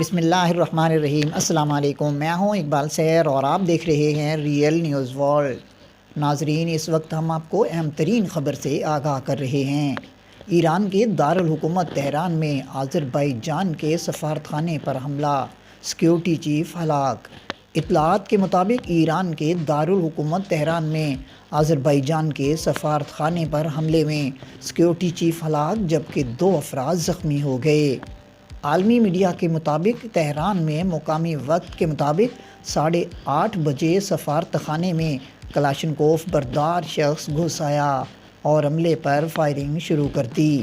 بسم اللہ الرحمن الرحیم۔ السلام علیکم، میں ہوں اقبال سیر اور آپ دیکھ رہے ہیں ریئل نیوز ورلڈ۔ ناظرین، اس وقت ہم آپ کو اہم ترین خبر سے آگاہ کر رہے ہیں۔ ایران کے دارالحکومت تہران میں آذربائیجان کے سفارتخانے پر حملہ، سیکیورٹی چیف ہلاک۔ اطلاعات کے مطابق ایران کے دارالحکومت تہران میں آذربائیجان کے سفارتخانے پر حملے میں سیکیورٹی چیف ہلاک جبکہ 2 افراد زخمی ہو گئے۔ عالمی میڈیا کے مطابق تہران میں مقامی وقت کے مطابق 8:30 بجے سفارتخانے میں کلاشنکوف بردار شخص گھس آیا اور عملے پر فائرنگ شروع کر دی۔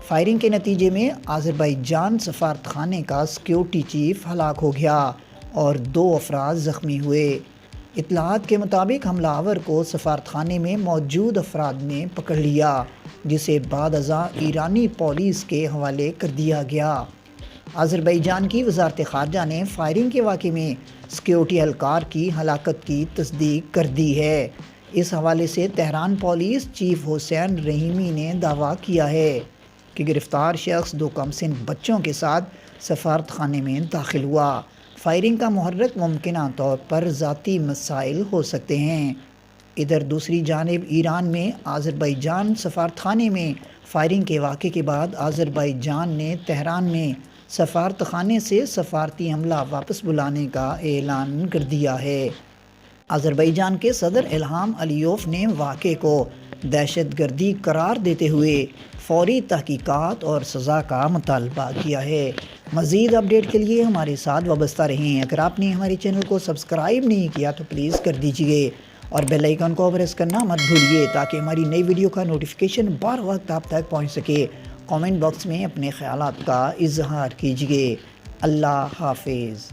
فائرنگ کے نتیجے میں آذربائیجان سفارتخانے کا سیکیورٹی چیف ہلاک ہو گیا اور 2 افراد زخمی ہوئے۔ اطلاعات کے مطابق حملہ آور کو سفارتخانے میں موجود افراد نے پکڑ لیا، جسے بعد ازاں ایرانی پولیس کے حوالے کر دیا گیا۔ آذربائیجان کی وزارت خارجہ نے فائرنگ کے واقعے میں سیکیورٹی اہلکار کی ہلاکت کی تصدیق کر دی ہے۔ اس حوالے سے تہران پولیس چیف حسین رحیمی نے دعویٰ کیا ہے کہ گرفتار شخص 2 کم سن بچوں کے ساتھ سفارتخانے میں داخل ہوا۔ فائرنگ کا محرک ممکنہ طور پر ذاتی مسائل ہو سکتے ہیں۔ ادھر دوسری جانب ایران میں آذربائیجان سفارتخانے میں فائرنگ کے واقعے کے بعد آذربائیجان نے تہران میں سفارتخانے سے سفارتی عملہ واپس بلانے کا اعلان کر دیا ہے۔ آذربائیجان کے صدر الہام علیوف نے واقعے کو دہشت گردی قرار دیتے ہوئے فوری تحقیقات اور سزا کا مطالبہ کیا ہے۔ مزید اپڈیٹ کے لیے ہمارے ساتھ وابستہ رہیں۔ اگر آپ نے ہمارے چینل کو سبسکرائب نہیں کیا تو پلیز کر دیجیے اور بیل آئیکن کو پریس کرنا مت بھولیے تاکہ ہماری نئی ویڈیو کا نوٹیفیکیشن بر وقت آپ تک پہنچ سکے۔ کامنٹ باکس میں اپنے خیالات کا اظہار کیجیے۔ اللہ حافظ۔